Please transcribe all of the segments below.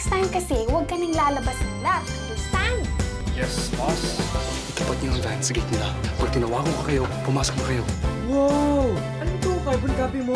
next time kasi, huwag ka nang lalabas ng lab. Understand? Yes, boss. Itapat niyo ang van sa gate nila. Pag tinawagan ko kayo, pumasok na kayo. Wow! Ano to? Carbon copy mo?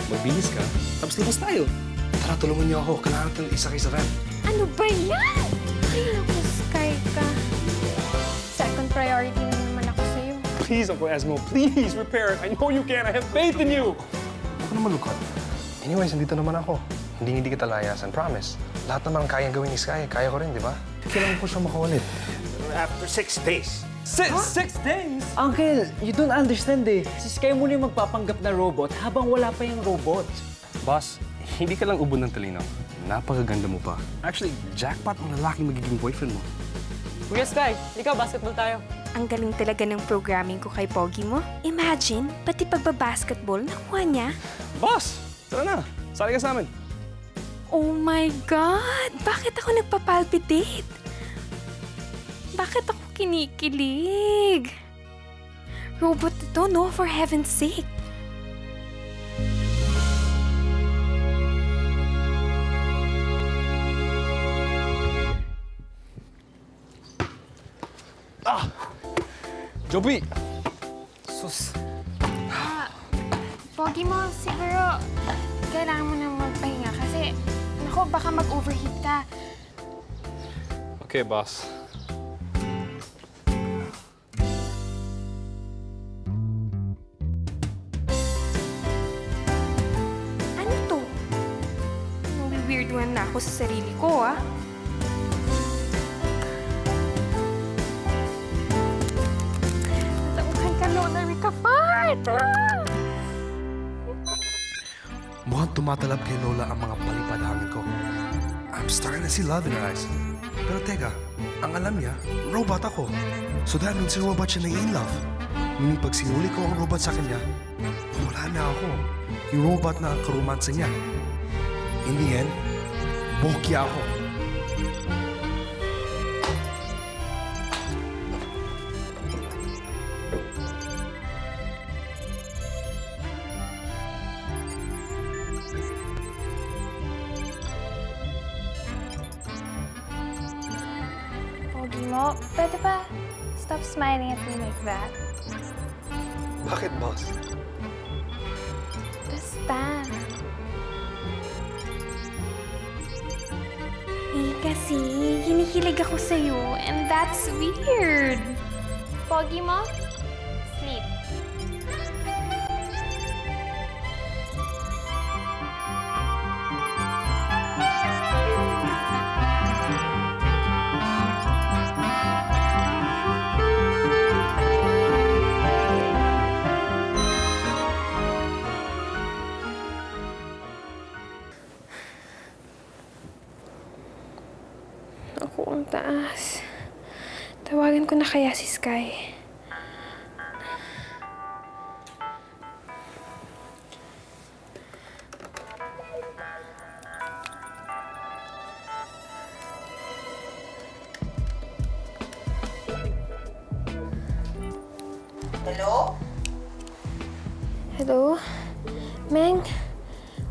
Magbihis ka, tapos labas tayo. Tara, tulungan niyo ako. Kailangan natin isa-sakay sa van. Ano ba yan? Ay, naku, Sky ka. Second priority na naman ako sa'yo. Please, Uncle Esmo, please repair it. I know you can. I have faith in you. Huwag ka naman lukot. Anyways, nandito naman ako. Hindi kita layasan, promise. Lahat naman kayang gawin ni Sky. Kaya ko rin, di ba? Kailangan ko siya makawalit. After 6 days. 6 days? Uncle, you don't understand eh. Si Sky muna yung magpapanggap na robot habang wala pa yung robot. Boss, hindi ka lang ubod ng talino. Napakaganda mo pa. Actually, jackpot ang lalaking magiging boyfriend mo. Kuya Sky, ikaw, basketball tayo. Ang galing talaga ng programming ko kay Pogi mo. Imagine, pati pagbabasketball, nakuha niya. Boss, tara na. Sali ka sa amin. Oh my God! Bakit ako nagpapalpitate? Bakit ako kinikilig? Robot ito, no? For heaven's sake. Joby! Sus. Pogi mo, siguro kailangan mo nang magpahinga kasi, naku, baka mag-overheat ka. Okay, boss. Ano to? Nawi-weirduhan na ako sa sarili ko, ah. Natauhan ka, Lola Rica Fart! Mukhang tumatalab kay Lola ang mga palipadangin ko. I'm starting to see love in her eyes. Pero teka, ang alam niya, robot ako. So that means si robot siya na in love. Meaning pag sinuli ko ang robot sa kanya, wala na ako. Yung robot na karomansa niya. In the end, bokya ako. Pogi mo, pwede ba stop smiling at me like that? Bakit, boss? Basta. Kasi hinihilig ako sa'yo and that's weird. Pogi mo, sleep. Ako ang taas. Tawagan ko na kaya si Sky. Hello? Hello? Meng?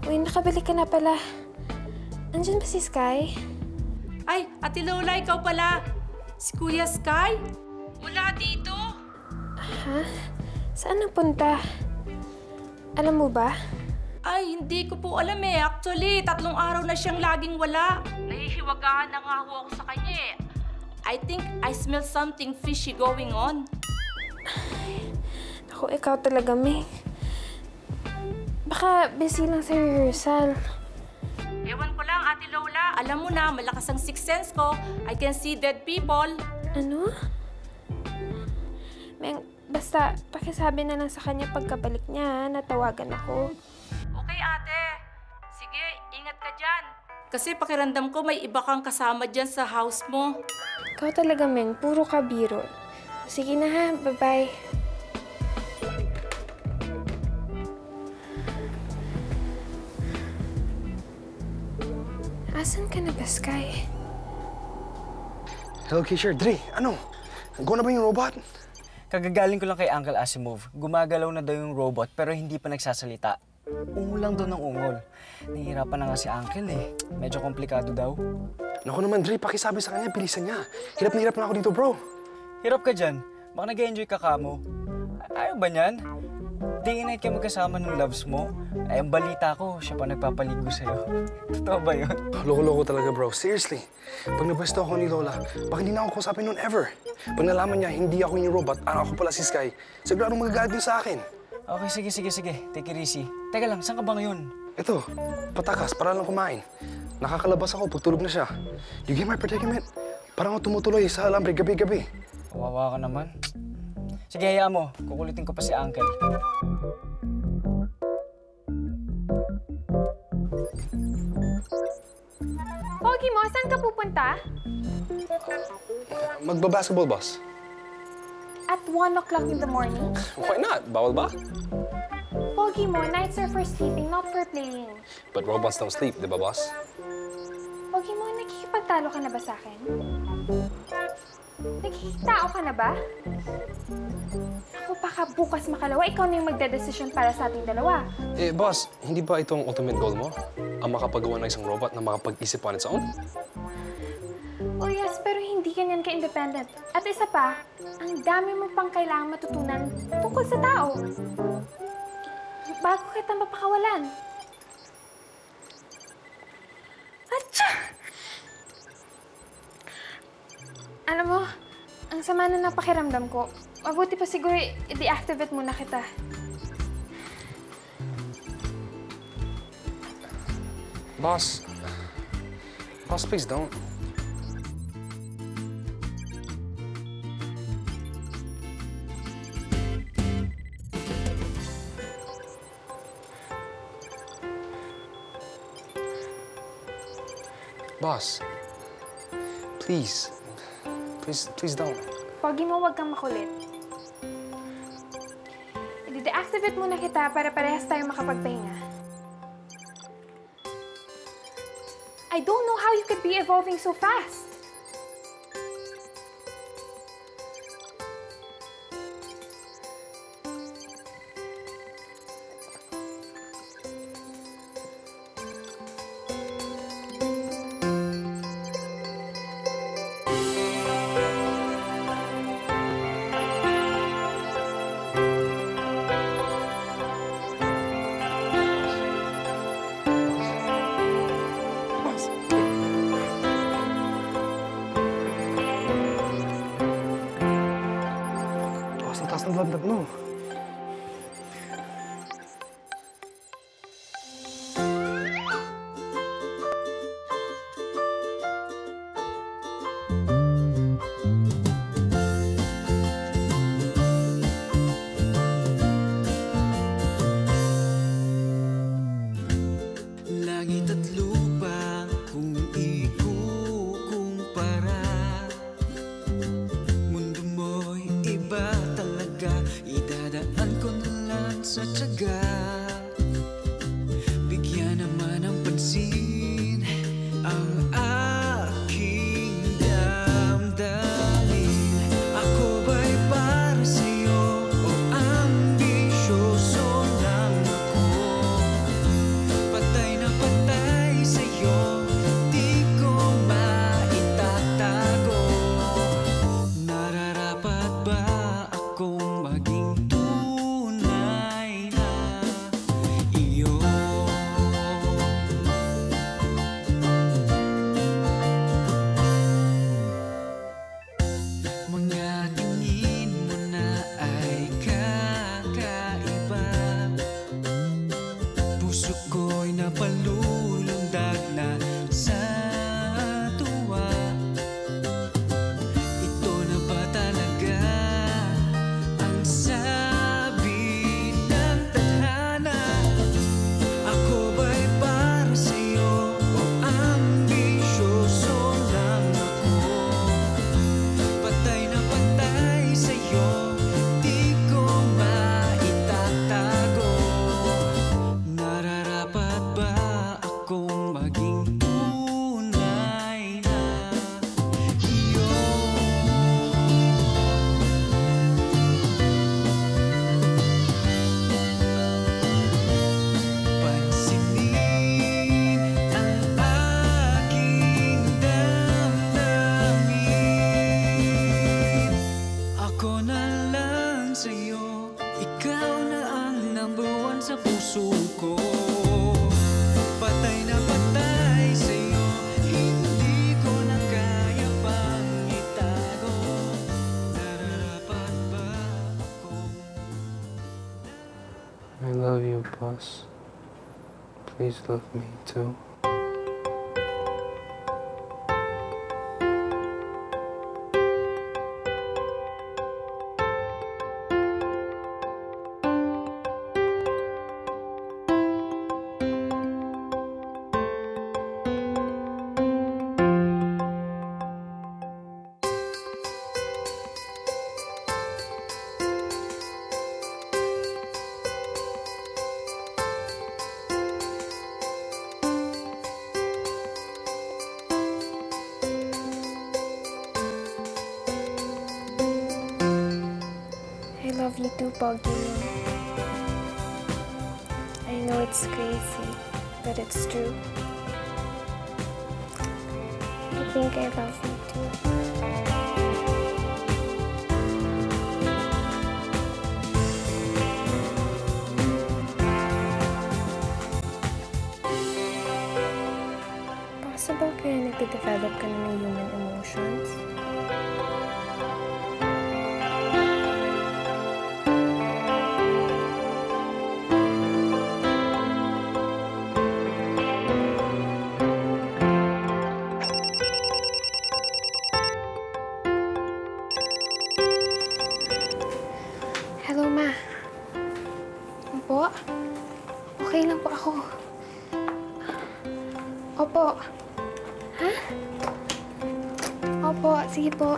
Uy, nakabalik ka na pala. Andiyan ba si Sky? Ay, Ate Lola, ikaw pala. Si Kuya Sky? Wala dito. Ha? Saan napunta? Alam mo ba? Ay, hindi ko po alam eh. Actually, 3 araw na siyang laging wala. Nahihiwagaan na nga ho ako sa kanya eh. I think I smell something fishy going on. Ako, ikaw talaga, Meng. Baka busy lang sa rehearsal. Ewan ko lang, Ate Lola. Alam mo na, malakas ang sixth sense ko. I can see dead people. Ano? Meng, basta pakisabi na lang sa kanya pagkabalik niya, natawagan ako. Okay, ate. Sige, ingat ka dyan. Kasi pakiramdam ko may iba kang kasama dyan sa house mo. Ikaw talaga, Meng. Puro ka biro. Sige na ha. Bye-bye. Asan ka na ba, Sky? Hello, Kisher. Dre, ano? Go na ba yung robot? Kagagaling ko lang kay Uncle Asimov. Gumagalaw na daw yung robot pero hindi pa nagsasalita. Ungol lang doon ng ungol. Nahihirapan na nga si Uncle eh. Medyo komplikado daw. Naku naman, Dre, pakisabi sa kanya, bilisan niya. Hirap na hirap na ako dito, bro. Hirap ka dyan. Baka nag-enjoy ka kamo. Ayaw ba niyan? Day and night kayo magkasama ng loves mo. Ay, ang balita ko, siya pa nagpapaligo sa'yo. Totoo ba yun? Loko-loko talaga, bro. Seriously. Pag nabasto ako ni Lola, baka hindi na ako kusapin noon ever. Pag nalaman niya, hindi ako yung robot, ako pala si Sky, siguradong magagalit niya sa akin. Okay, sige. Take it easy. Teka lang, saan ka ba ngayon? Ito, patakas, para lang kumain. Nakakalabas ako pag tulog na siya. You get my predicament? Parang ako tumutuloy sa alambre gabi-gabi. Kawawa ka naman. Sige, hayaan mo. Kukulitin ko pa si Uncle. Pogi mo, saan ka pupunta? Magbabasketball, boss. At 1 o'clock in the morning? Why not? Bawal ba? Pogi mo, nights are for sleeping, not for playing. But robots don't sleep, di ba, boss? Pogi mo, nakikipagtalo ka na ba sa akin? Nakikitao ka na ba? Ako baka bukas makalawa, ikaw na yung magdedesisyon para sa ating dalawa. Eh, boss, hindi ba ito ang ultimate goal mo? Ang makapagawa ng isang robot na makapag-isip on its own? Oh yes, pero hindi ganyan ka-independent. At isa pa, ang dami mo pang kailangan matutunan tungkol sa tao. Bago kita mapakawalan. Atcha! Alam mo, ang sama na napakiramdam ko. Mabuti pa siguro i-deactivate muna kita. Boss, please don't. Boss, please don't. Pogi mo, huwag kang makulit. I-deactivate muna kita para parehas tayo makapagpahinga. I don't know how you could be evolving so fast. Taas ng lagnat mo. Langit at lupa kung ikukumpara, mundo mo'y iba talaga. us. Please love me too. I love you too, Pogi. I know it's crazy, but it's true. I think I love you too. Possible kaya nagde-develop ka na ng human emotions? Hello, Ma. Opo? Okay lang po ako. Opo. Ha? Opo, sige po.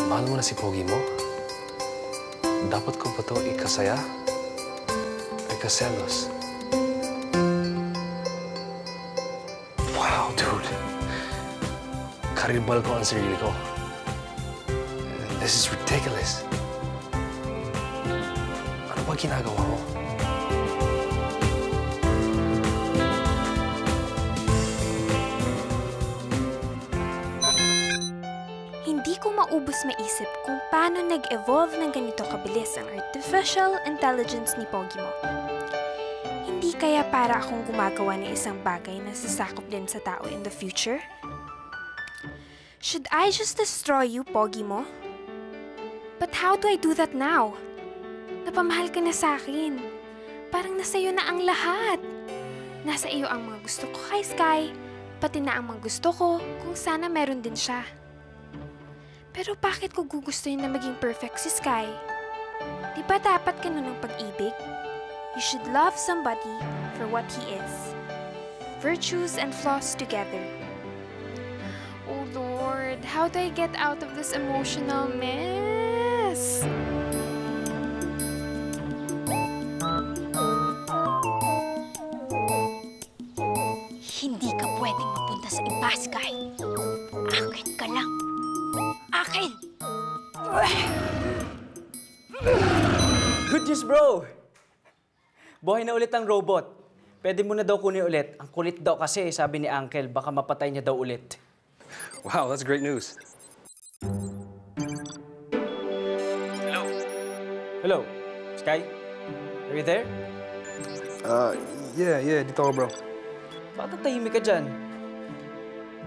Mahal mo na si Pogi mo? Dapat ko ba ito ikasaya? Ikaselos? Wow, dude. Karibal ko ang sarili ko. This is ridiculous. Ano ba ginagawa ko? Hindi ko maubos maisip kung paano nag-evolve ng ganito kabilis ang artificial intelligence ni Pogi mo. Hindi kaya para akong gumagawa ng isang bagay na sasakop din sa tao in the future? Should I just destroy you, Pogi mo? But how do I do that now? Napamahal ka na sa akin. Parang nasa iyo na ang lahat. Nasa iyo ang mga gusto ko kay Sky, pati na ang mga gusto ko kung sana meron din siya. Pero bakit ko gugustuhin na maging perfect si Sky? Di ba dapat ganun ang pag-ibig? You should love somebody for what he is. Virtues and flaws together. Oh Lord, how do I get out of this emotional mess? Hindi ka pwedeng mapunta sa iba, Sky. Akin ka lang. Akin! Good news, bro! Buhay na ulit ang robot. Pwede mo na daw kunin ulit. Ang kulit daw kasi, sabi ni Uncle, baka mapatay niya daw ulit. Wow, that's great news. Hello? Hello? Sky? Are you there? Yeah, dito ako, bro. Bakit tahimik ka dyan?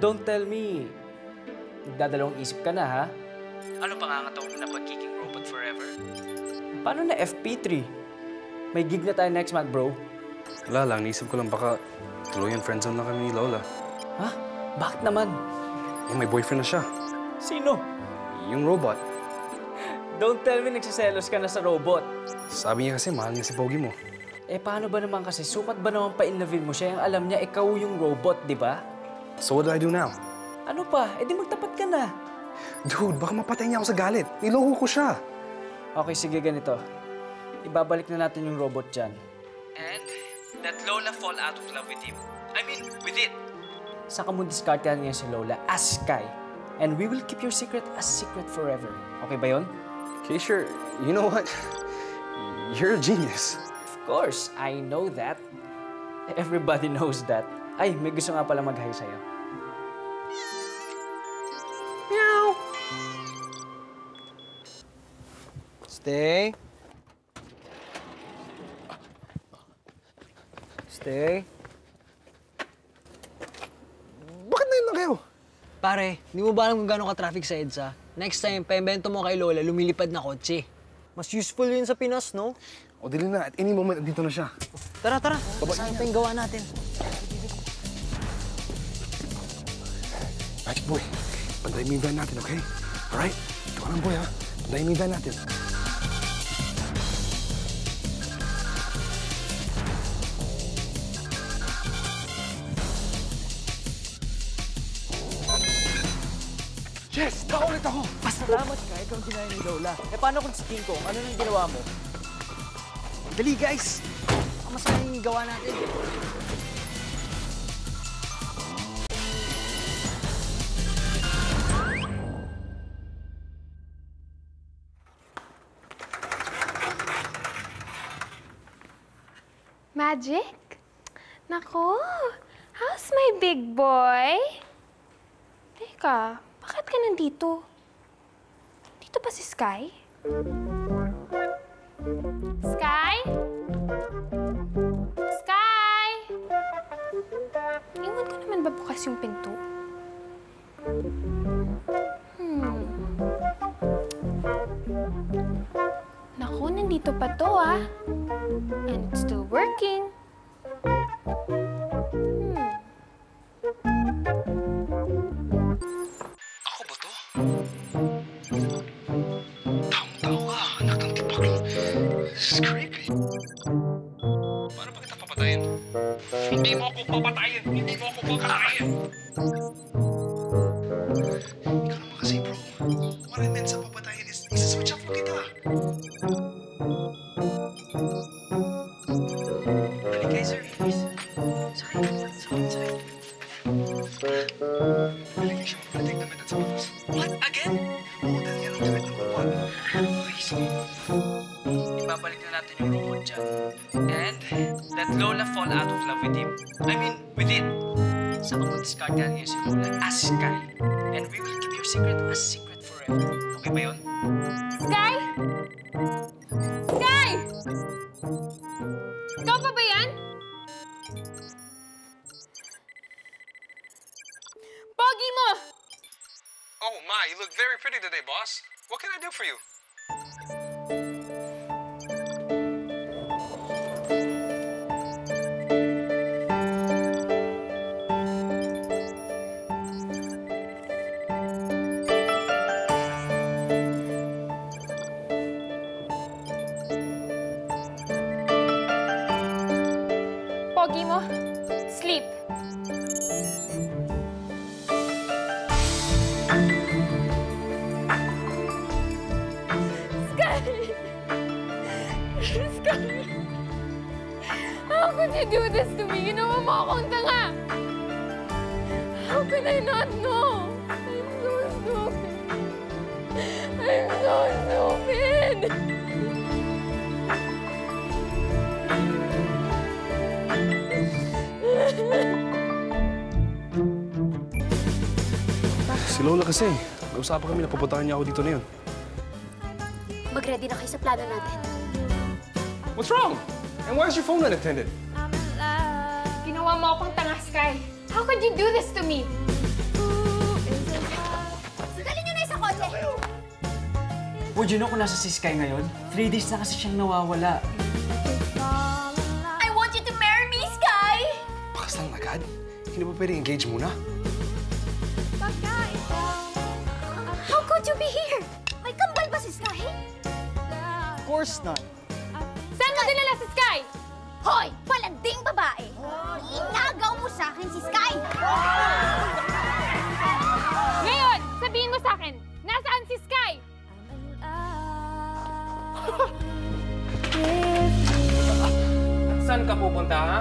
Don't tell me. Nagdadalawang isip ka na, ha? Ano pangangataw mo na pagiging robot forever? Paano na FP3? May gig na tayo next month, bro. Wala lang, naisip ko lang baka tuluyan friendzone lang kami ni Lola. Ha? Bakit naman? May boyfriend na siya. Sino? Yung robot. Don't tell me nagsiselos ka na sa robot. Sabi niya kasi mahal niya si Pogi mo. Eh, paano ba naman kasi? Sukat ba naman pa-inlovin mo siya? Yung alam niya, ikaw yung robot, di ba? So what do I do now? Ano pa? Eh, di magtapat ka na. Dude, baka mapatay niya ako sa galit. Niloko ko siya. Okay, sige, ganito. Ibabalik na natin yung robot dyan. And that Lola fall out of love with him. I mean, with it. Saka mo discartehan niya si Lola as Sky. And we will keep your secret as secret forever. Okay ba yun? Okay, sure. You know what? You're a genius. Of course, I know that. Everybody knows that. Ay, may gusto nga pala mag-hi sa'yo. Meow! Stay. Stay. Bakit na Pare, di mo ba alam kung gano'ng ka-traffic sa EDSA? Next time, paimbento mo kay Lola, lumilipad na kotse. Mas useful yun sa Pinas, no? O dili na, at any moment, dito na siya. Tara, tara. Saan pa yung gawa natin? Magic boy, pantayin mo yung van natin, okay? Alright? Ikaw lang boy, ha? Pantayin mo yung van natin. Yes! Naulit ako! Pasalamat ka, ikaw ang ginaya ni Lola. Eh, paano kung si King Kong? Ano nang ginawa mo? Dali, guys! Baka masayang yung gawa natin. Magic? Nako, how's my big boy? Teka, bakit ka nandito? Dito ba si Sky? Sky? Sky? Iwan ko naman ba bukas yung pinto? Naku, nandito pa to ah. And it's still working. Ako ba to? Tao ka, anak ng tipaklo. This is creepy. Paano ba kita papatayin? Hindi mo ako papatayin! Hindi mo ako papatayin! Ikaw naman kasi, bro. What I meant sa papatayin is isa-switch off mo kita. Dali guys, sir. Sorry. Nalagyan siya mag-protect na metat sa batas. What? Again? Oo, dahil yan ang threat number 1. Okay, sige. Ibabalik na natin yung robot dyan. And let Lola fall out of love with him. I mean, with it. Saka mo discard na niya si Lola as Sky. And we will keep your secret as secret forever. Okay ba yun? Sky? Sky! Ikaw pa ba yan? Pogi mo! Oh, Ma, you look very pretty today, boss. What can I do for you? Pogi mo, sleep. Sky! How could you do this to me? Ginawa mo akong tanga! How could I not know? I'm so stupid. I'm so stupid! Si Lola kasi. Nausapan kami na pupuntahan niya ako dito na yun. Mag-ready na kayo sa plano natin. What's wrong? And why is your phone unattended? Ginawa mo akong tanga, Sky. How could you do this to me? Sagalin nyo na yung sa kotse! Would you know kung nasa si Sky ngayon? 3 days na kasi siyang nawawala. I want you to marry me, Sky! Pakasal na agad? Hindi ba pwede engage muna? How could you be here? May kambal ba si Sky? Of course not. Saan mo dinala si Sky? Hoy! Palanding babae! Inagaw mo sa akin si Sky! Ngayon, sabihin mo sa akin, nasaan si Sky? Saan ka pupunta, ha?